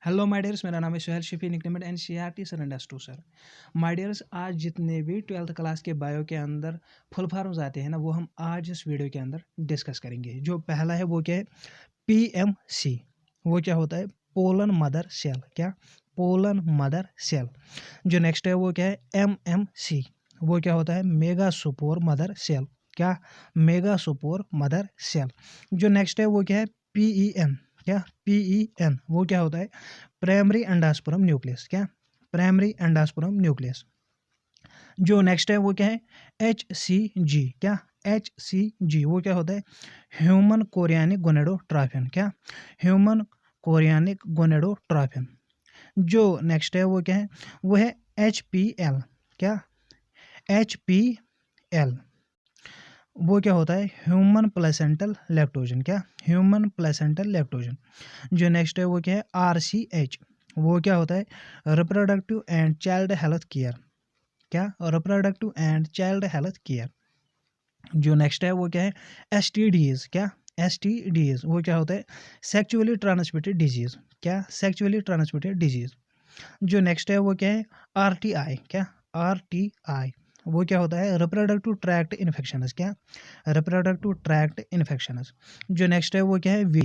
Hello my dears, मेरा नाम है Suhel Shifi nickname NCERT sir and एस2 सर। माय डियर्स, आज जितने भी 12th क्लास के बायो के अंदर फुल फॉर्म्स आते हैं ना, वो हम आज इस वीडियो के अंदर डिस्कस करेंगे। जो पहला है वो क्या है, पीएमसी। वो क्या होता है, पोलन मदर सेल। क्या, पोलन मदर सेल। जो नेक्स्ट है वो क्या है, एमएमसी। वो क्या होता है, मेगा सुपोर मदर सेल। क्या, मेगा सुपोर मदर सेल। जो नेक्स्ट है वो क्या है, पीईएन। क्या, पीईएन वो क्या होता है, प्राइमरी एंडास्पर्म न्यूक्लियस। क्या, प्राइमरी एंडास्पर्म न्यूक्लियस। जो नेक्स्ट है वो क्या है, एच सी जी। क्या, एच सी जी वो क्या होता है, ह्यूमन कोरियानिक गोनेडोट्रॉफिन। क्या, ह्यूमन कोरियानिक गोनेडोट्रॉफिन। जो नेक्स्ट है वो क्या है, वो है एच पी एल। क्या, एच पी एल वो क्या होता है, ह्यूमन प्लेसेंटल लैक्टोजन। क्या, ह्यूमन प्लेसेंटल लैक्टोजन। जो नेक्स्ट है वो क्या है, आर सी एच। वो क्या होता है, reproductive and child health care. क्या, reproductive and child health care. जो नेक्स्ट है वो क्या है, एस टी डीज। क्या, एस टी डीज वो क्या होता है, सेक्चुअली ट्रांसमिटेड डिजीज। क्या, सेक्चुअली ट्रांसमिटेड डिजीज। जो नेक्स्ट है वो क्या है, आर टी आई। क्या, आर टी आई वो क्या होता है, रिप्रोडक्टिव ट्रैक्ट इन्फेक्शंस। क्या, रिप्रोडक्टिव ट्रैक्ट इन्फेक्शंस। जो नेक्स्ट है वो क्या है, वी।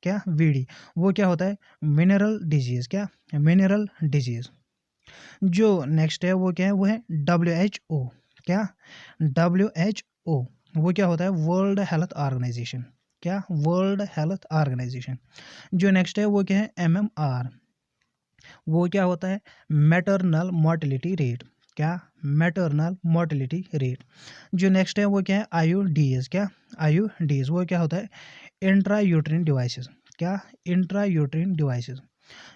क्या, वीडी वो क्या होता है, मिनरल डिजीज। क्या, मिनरल डिजीज। जो नेक्स्ट है वो क्या है, वो है डब्ल्यू एच ओ। क्या, डब्ल्यू एच ओ वो क्या होता है, वर्ल्ड हेल्थ ऑर्गेनाइजेशन। क्या, वर्ल्ड हेल्थ ऑर्गेनाइजेशन। जो नेक्स्ट है वो क्या है, एम एम आर। वो क्या होता है, मैटरनल मोर्टेलिटी रेट। क्या, मैटरनल मोर्टेलिटी रेट। जो नेक्स्ट है वो क्या है, आईयूडीएस। क्या, आईयूडीएस वो क्या होता है, इंट्रा यूट्रिन डिवाइसेस। क्या, इंट्रा यूट्रिन डिवाइसेस।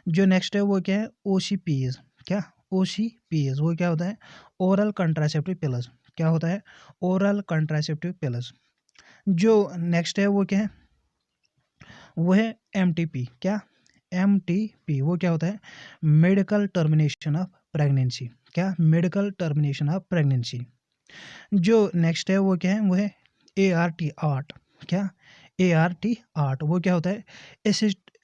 जो नेक्स्ट है वो क्या है, ओसीपीएस। क्या, ओसीपीएस वो क्या होता है, ओरल कंट्रासेप्टिव पिलर्स। क्या होता है, ओरल कंट्रासेप्टिव पिलर्स। जो नेक्स्ट है वो क्या है, वो है एमटीपी। क्या, एमटीपी वो क्या होता है, मेडिकल टर्मिनेशन ऑफ प्रेगनेंसी। क्या, मेडिकल टर्मिनेशन ऑफ प्रेगनेंसी। जो नेक्स्ट है वो क्या है, वो है एआरटी आर्ट। क्या, एआरटी आर्ट वो क्या होता है,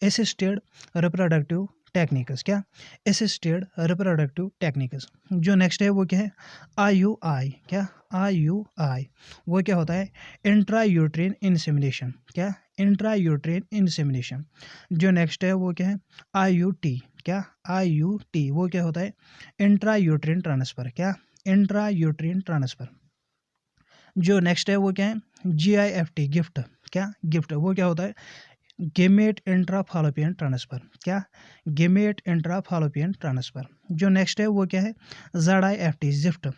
असिस्टेड रिप्रोडक्टिव टेक्निक्स। क्या, असिस्टेड रिप्रोडक्टिव टेक्निक्स। जो नेक्स्ट है वो क्या है, आईयूआई। क्या, आईयूआई वो क्या होता है, इंट्रा यूट्रिन इंसेमिनेशन। क्या, इंट्रा यूट्रिन इंसेमिनेशन। जो नेक्स्ट है वो क्या है, आईयूटी। क्या, आईयूटी वो क्या होता है, इंट्रा यूट्रिन ट्रांसफर। क्या, इंट्रा यूट्रिन ट्रांसफर। जो नेक्स्ट है वो क्या है, जीआईएफटी गिफ्ट। क्या, गिफ्ट वो क्या होता है, गेमेट इंट्राफालोपियन ट्रांसफर। क्या, गेमेट इंट्राफालोपियन ट्रांसफर। जो नेक्स्ट है वो क्या है, जेडआईएफटी जिफ्ट।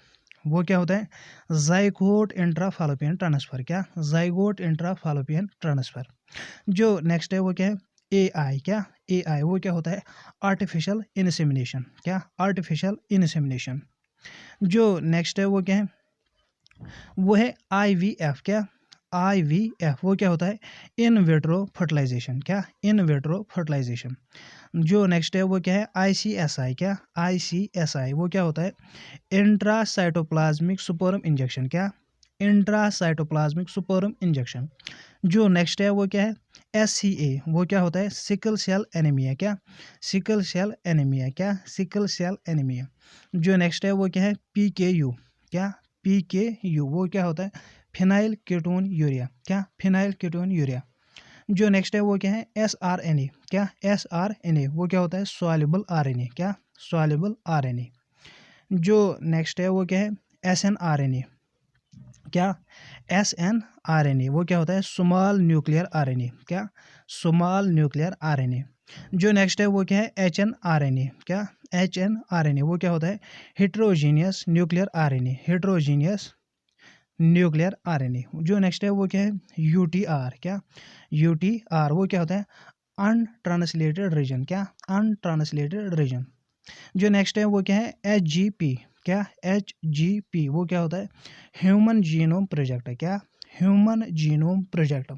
वो क्या होता है, जाइगोट इंट्राफालोपियन ट्रांसफर। क्या, जाइगोट इंट्राफालोपियन ट्रांसफर। जो नेक्स्ट है वो क्या है, एआई। क्या, एआई वो क्या होता है, आर्टिफिशियल इंसेमिनेशन। क्या, आर्टिफिशियल इंसेमिनेशन। जो नेक्स्ट है वो क्या है, वो है आईवीएफ। क्या, आईवीएफ वो क्या होता है, इन विट्रो फर्टिलाइजेशन। क्या, इन विट्रो फर्टिलाइजेशन। जो नेक्स्ट है वो क्या है, आईसीएसआई। क्या, आईसीएसआई वो क्या होता है, इंट्रासाइटोप्लाज्मिक सुपरम इंजेक्शन। क्या, इंट्रासाइटोप्लाज्मिक सुपरम इंजेक्शन। जो नेक्स्ट है वो क्या है, एससीए वो क्या होता है, सिकल सेल एनीमिया। क्या, सिकल सेल एनीमिया। क्या, सिकल सेल एनीमिया। जो नेक्स्ट है वो क्या है, पीकेयू। क्या, पीकेयू वो क्या होता है, फिनाइल कीटोन यूरिया। क्या, फिनाइल कीटोन यूरिया। जो नेक्स्ट है वो क्या है, एसआरएनए। क्या, एसआरएनए वो क्या होता है, सॉल्युबल आरएनए। क्या, सॉल्युबल आरएनए। जो नेक्स्ट है वो क्या है, एसएनआरएनए। क्या, एसएनआरएनए वो क्या होता है, स्मॉल न्यूक्लियर आरएनए। क्या, स्मॉल न्यूक्लियर आरएनए। जो नेक्स्ट है वो क्या है, एचएनआरएनए। क्या, एचएनआरएनए वो क्या होता है, heterogeneous nuclear RNA. Heterogeneous nuclear RNA. जो नेक्स्ट है वो क्या है, यूटीआर। क्या, यूटीआर वो क्या होता है, अनट्रांसलेटेड रीजन। क्या, अनट्रांसलेटेड रीजन। जो नेक्स्ट है वो क्या है, एचजीपी। क्या, एचजीपी वो क्या होता है, ह्यूमन जीनोम प्रोजेक्ट। क्या, ह्यूमन जीनोम प्रोजेक्ट।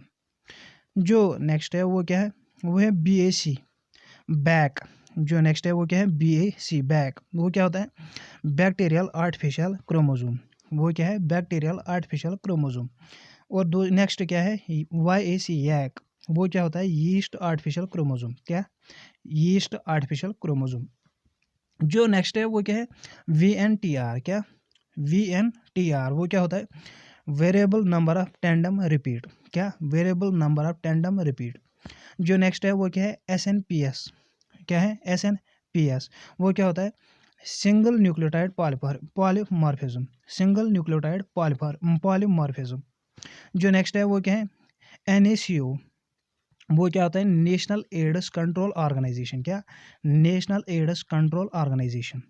जो नेक्स्ट है वो क्या है, वो है बीएसी बैक। जो नेक्स्ट है वो क्या है, बीएसी बैक वो क्या होता है, बैक्टीरियल आर्टिफिशियल क्रोमोजोम। वो क्या है, बैक्टीरियल आर्टिफिशियल क्रोमोजोम। और दो नेक्स्ट क्या है, वाई ए सी यैक वो क्या होता है, यीस्ट आर्टिफिशियल क्रोमोजोम। क्या, यीस्ट आर्टिफिशियल क्रोमोसोम। जो नेक्स्ट है वो क्या है, VNTR। क्या, VNTR वो क्या होता है, variable number of tandem repeat. क्या, variable number of tandem repeat. जो नेक्स्ट है वो क्या है, SNPS। क्या है, SNPS वो क्या होता है, single nucleotide polymorphism. Single nucleotide polymorphism. जो नेक्स्ट है वो क्या है, NACO वो क्या होता है, नेशनल एड्स कंट्रोल ऑर्गेनाइजेशन। क्या, नेशनल एड्स कंट्रोल ऑर्गेनाइजेशन।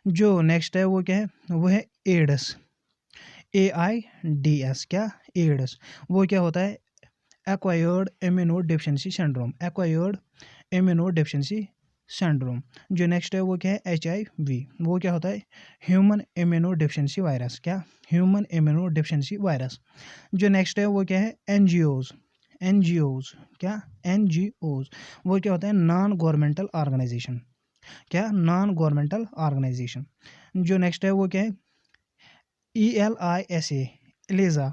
जो नेक्स्ट है वो क्या है, वो है एड्स, AIDS। क्या, एड्स वो क्या होता है, acquired immuno deficiency syndrome. Acquired immuno deficiency syndrome. जो नेक्स्ट है वो क्या है, HIV वो क्या होता है, ह्यूमन इम्यूनो डेफिशिएंसी वायरस। क्या, ह्यूमन इम्यूनो डेफिशिएंसी वायरस। जो नेक्स्ट है वो क्या है, NGOs। क्या, NGOs वो क्या होता है, नॉन गवर्नमेंटल ऑर्गेनाइजेशन। क्या, नॉन गवर्नमेंटल ऑर्गेनाइजेशन। जो नेक्स्ट है वो क्या है, ELISA, एलिजा।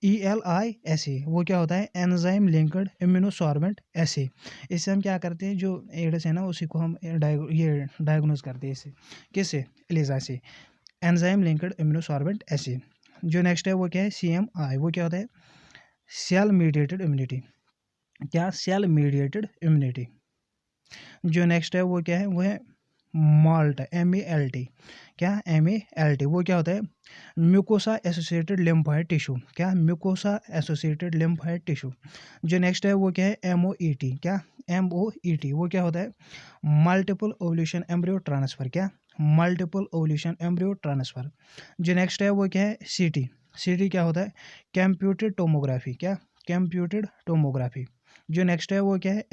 ELISA वो क्या होता है, एंजाइम लिंक्ड इम्यूनोसॉर्बेंट एसे। इससे हम क्या करते हैं, जो एड्स है ना उसी को हम डायग्नोज करते हैं इससे, किससे, एलिजा से, एंजाइम लिंक्ड इम्यूनोसॉर्बेंट एसे। जो नेक्स्ट है वो क्या है, CMI वो क्या होता है, सेल मीडिएटेड इम्यूनिटी। क्या, सेल मीडिएटेड इम्यूनिटी। जो नेक्स्ट है वो क्या है, वो है माल्ट, MALT। क्या, MALT वो क्या होता है, म्यूकोसा एसोसिएटेड लिम्फोइड टिश्यू। क्या, म्यूकोसा एसोसिएटेड लिम्फोइड टिश्यू। जो नेक्स्ट है वो क्या है, MOET। क्या, MOET वो क्या होता है, मल्टीपल ओवल्यूशन एम्ब्रियो ट्रांसफर। क्या, मल्टीपल ओवल्यूशन एम्ब्रियो ट्रांसफर। जो नेक्स्ट है वो क्या है, CT क्या होता है, कंप्यूटेड टोमोग्राफी। क्या, कंप्यूटेड टोमोग्राफी। जो नेक्स्ट है वो क्या है,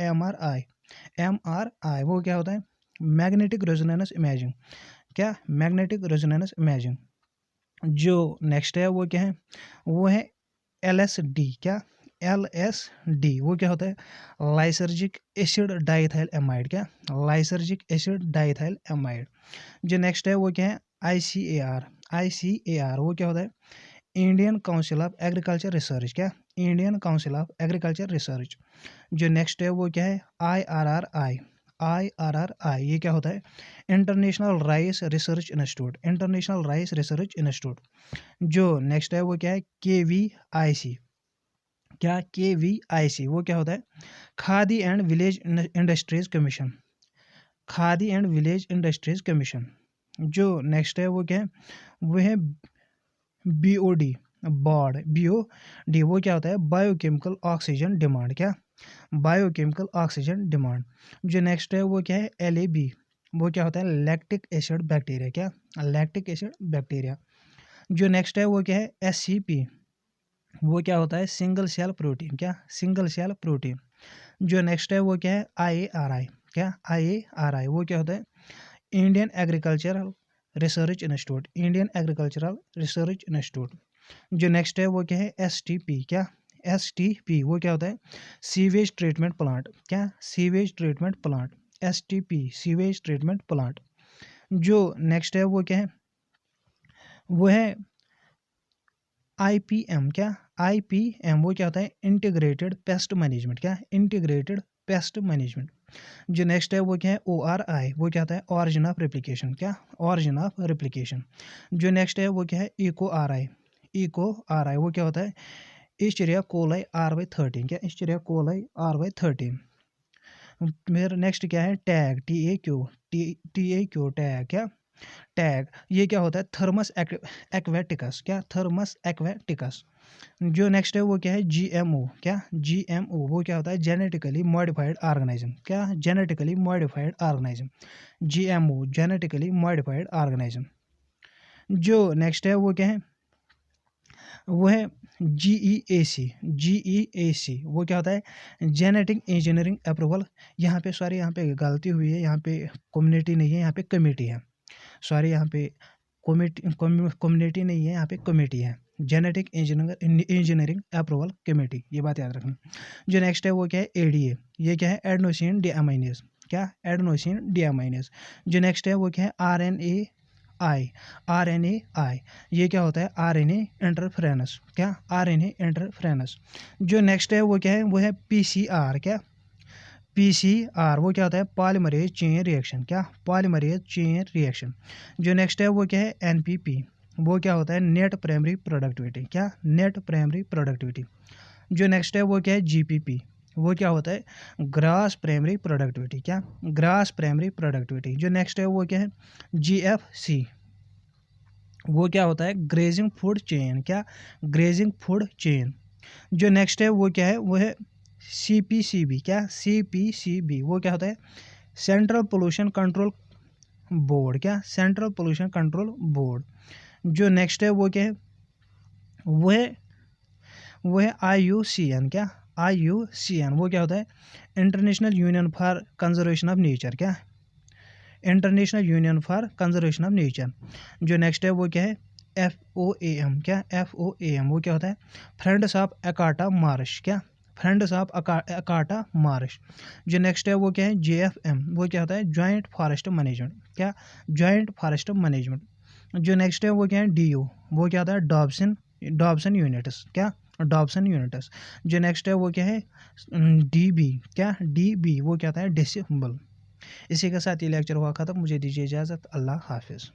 MRI वो क्या होता है, मैग्नेटिक रेजोनेंस इमेजिंग। क्या, मैग्नेटिक रेजोनेंस इमेजिंग। जो नेक्स्ट है वो क्या है, वो है LSD। क्या, LSD वो क्या होता है, लाइसर्जिक एसिड डाइथाइल एमाइड। क्या, लाइसर्जिक एसिड डाइथाइल एमाइड। जो नेक्स्ट है वो क्या है, ICAR वो क्या होता है, Indian council of agriculture research. क्या, Indian council of agriculture research. जो नेक्स्ट है वो क्या है, IRRI ये क्या होता है, international rice research institute. International rice research institute. जो नेक्स्ट है वो क्या है, KVIC। क्या, KVIC वो क्या होता है, khadi and village industries commission. Khadi and village industries commission. जो नेक्स्ट है वो क्या है, वो है BOD वो क्या होता है, बायोकेमिकल ऑक्सीजन डिमांड। क्या, बायोकेमिकल ऑक्सीजन डिमांड। जो नेक्स्ट है वो क्या है, LAB वो क्या होता है, लैक्टिक एसिड बैक्टीरिया। क्या, लैक्टिक एसिड बैक्टीरिया। जो नेक्स्ट है वो क्या है, SCP वो क्या होता है, सिंगल सेल प्रोटीन। क्या, सिंगल सेल प्रोटीन। जो नेक्स्ट है वो क्या है, IARI। क्या, IARI वो क्या होता है, Indian agricultural research institute. Indian agricultural research institute. जो नेक्स्ट है वो क्या है, STP। क्या, STP वो क्या होता है, सीवेज ट्रीटमेंट प्लांट। क्या, sewage treatment plant, STP sewage treatment plant. जो नेक्स्ट है वो क्या है, वो है IPM। क्या, IPM वो क्या होता है, इंटीग्रेटेड पेस्ट मैनेजमेंट। क्या, इंटीग्रेटेड पेस्ट मैनेजमेंट। जो नेक्स्ट है वो क्या है, ORI वो क्या होता है, ऑरिजिन ऑफ रेप्लिकेशन। क्या, ऑरिजिन ऑफ रेप्लिकेशन। जो नेक्स्ट है वो क्या है, ECORI वो क्या होता है, Escherichia coli RY13। क्या, Escherichia coli RY13। मेरा नेक्स्ट क्या है, टैग TAQ टैग। क्या, टैग ये क्या होता है, थर्मस एक्वेटिकस। क्या, थर्मस एक्वेटिकस। जो नेक्स्ट है वो क्या है, GMO। क्या, GMO वो क्या होता है, जेनेटिकली मॉडिफाइड ऑर्गेनिज्म। क्या, genetically modified organism. GMO genetically modified organism. जो नेक्स्ट है वो क्या है, वो है GEAC वो क्या होता है, जेनेटिक इंजीनियरिंग अप्रूवल। यहाँ पे सॉरी, यहाँ पे गलती हुई है, यहाँ पे कम्युनिटी नहीं है, यहाँ पे कमेटी है। सॉरी, यहाँ पे कम्युनिटी नहीं है, यहाँ पे कमेटी है, जेनेटिक इंजीनियरिंग अप्रूवल कमेटी, ये बात याद रखना। जो नेक्स्ट है वो क्या है, ADA ये क्या है, एडेनोसिन डीअमाइनेज। क्या, एडेनोसिन डीअमाइनेज। जो नेक्स्ट है वो क्या है, RNAi ये क्या होता है, RNA इंटरफेरेंस। क्या, RNA इंटरफेरेंस। जो नेक्स्ट है वो क्या है, वो है PCR। क्या, PCR वो क्या होता है, पॉलीमरेज चेन रिएक्शन, क्या पॉलीमरेज चेन रिएक्शन। जो नेक्स्ट है वो क्या है, NPP वो क्या होता है, नेट प्राइमरी प्रोडक्टिविटी, क्या नेट प्राइमरी प्रोडक्टिविटी। जो नेक्स्ट है वो क्या है, GPP वो क्या होता है, ग्रास प्राइमरी प्रोडक्टिविटी, क्या ग्रास प्राइमरी प्रोडक्टिविटी। जो नेक्स्ट है वो क्या है, GFC वो क्या होता है, ग्रेजिंग फूड चेन, क्या ग्रेजिंग फूड चेन। जो नेक्स्ट है वो क्या है, वो है CPCB, क्या CPCB वो क्या होता है, सेंट्रल पोल्यूशन कंट्रोल बोर्ड, क्या सेंट्रल पोल्यूशन कंट्रोल बोर्ड। जो नेक्स्ट है वो क्या है, वो है IUCN, क्या IUCN वो क्या होता है, international union for conservation of nature, क्या international union for conservation of nature. जो नेक्स्ट है वो क्या है, FOAM, क्या FOAM वो क्या होता है, फ्रेंड्स ऑफ अकाटा मार्श, क्या फ्रेंड्स ऑफ अकाटा मार्श। जो नेक्स्ट है वो क्या है, JFM वो क्या होता है, जॉइंट फॉरेस्ट मैनेजमेंट, क्या जॉइंट फॉरेस्ट मैनेजमेंट। जो नेक्स्ट है वो क्या है, DO वो क्या होता है, डॉब्सन यूनिट्स, क्या डॉब्सन यूनिट्स। जो नेक्स्ट है वो क्या है, DB, क्या DB वो क्या होता है, डेसिबल। इसी के साथ ये लेक्चर हुआ खत्म, मुझे दीजिए इजाज़त, अल्लाह हाफिज़।